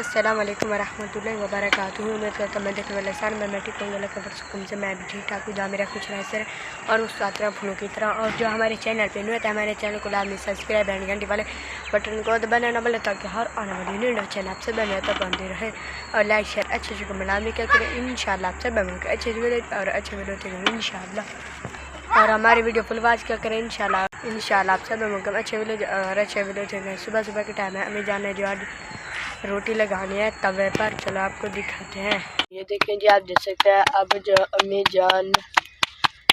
अस्सलाम वालेकुम वरहमतुल्लाहि वबरकातुहू। उम्मीद करता मैं देखने वाले साल में ठीक होंगे, लेकिन सुकून से मैं भी ठीक ठाक हूँ। जहाँ मेरा कुछ रह सर और उस तरह फूलों की तरह। और जो हमारे चैनल पे न्यू है हमारे चैनल को लाजमी सब्सक्राइब एंड घंटी वाले बटन को दबाना ना भूलें, ताकि हर आने वाली न्यू चैनल आपसे बने तक बनते रहे। और लाइक शेयर अच्छे अच्छे को मिलामी क्या करें, इंशाल्लाह आपसे बनूँगा अच्छे और अच्छे वीडियो देखेंगे इंशाल्लाह। और हमारी वीडियो फुल वाच क्या करें इंशाल्लाह आप सब लोग अच्छे वीडियो और अच्छे वीडियो देखेंगे। सुबह सुबह के टाइम है, हमें जाना है जो आज रोटी लगानी है तवे पर। चलो आपको दिखाते हैं। ये देखें जी, आप देख सकते हैं अब जो अम्मी जान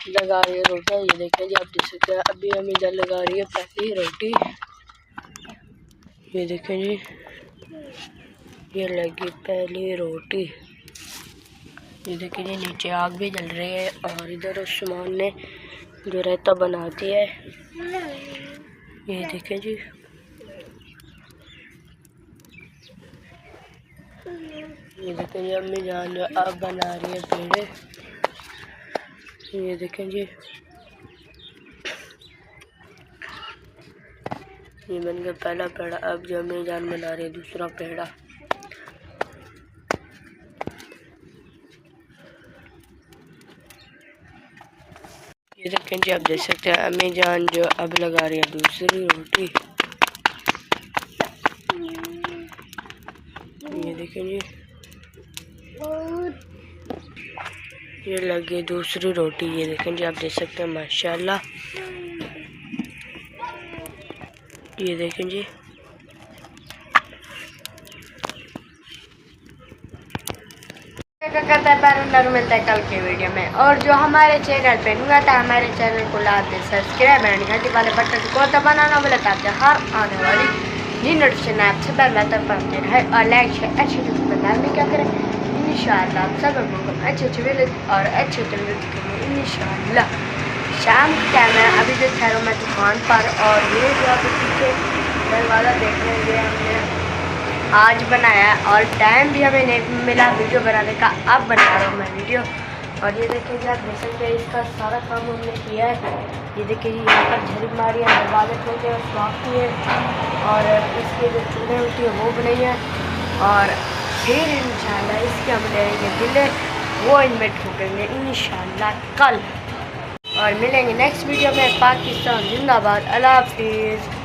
लगा रही है रोटी। ये देखें जी, आप देख सकते हैं अभी अम्मी जान लगा रही है पहली रोटी। ये देखें जी, ये लगी पहली रोटी। ये देखें जी, नीचे आग भी जल रही है और इधर उस्मान ने जो रायता बनाती है। ये देखें जी, ये देखें जी अम्मी जान जो अब बना रही है पेड़े। ये देखें जी, ये बन गया पहला पेड़ा। अब जो अम्मी जान बना रही है दूसरा पेड़ा। ये देखें जी, आप देख सकते हैं अम्मी जान जो अब लगा रही है दूसरी रोटी। ये देखें जी, ये लगी दूसरी रोटी। ये देखें जी, आप देख सकते हैं माशाल्लाह। ये देखें जी, करता है पर मिलता है कल के वीडियो में। और जो हमारे चैनल पे न्यू आता है हमारे चैनल को लाते सब्सक्राइब एंड घंटी वाले बटन को दबाना ना भूलें, ताकि हर आने वाली नई नोटिफिकेशन आपसे बेहतर पहुंचते रहे। और लाइक शेयर अच्छे बताने में क्या करें इंशाल्लाह आप सब लोगों को अच्छे वीडियो और अच्छे वीडियो दिखेंगे इंशाल्लाह। शाम के टाइम है, अभी जो ठहरो मैं दुकान पर। और ये जो अभी पीछे दरवाज़ा देख लेंगे हमने आज बनाया है और टाइम भी हमें नहीं मिला वीडियो बनाने का, अब बना रहा हूँ मैं वीडियो। और ये देखिए आप देख सकते हैं इसका सारा काम हमने किया है। ये देखिए यहाँ पर झड़ी मारी है, दरवाजे खोलते हैं, साफ किए और इसके जो चूल्हे होती है वो बनाई है। और फिर इंशाल्लाह इसके हम लेंगे दिले, वो इन्वेट ठोकेंगे इंशाल्लाह कल। और मिलेंगे नेक्स्ट वीडियो में। पाकिस्तान जिंदाबाद, अल्लाह हाफिज़।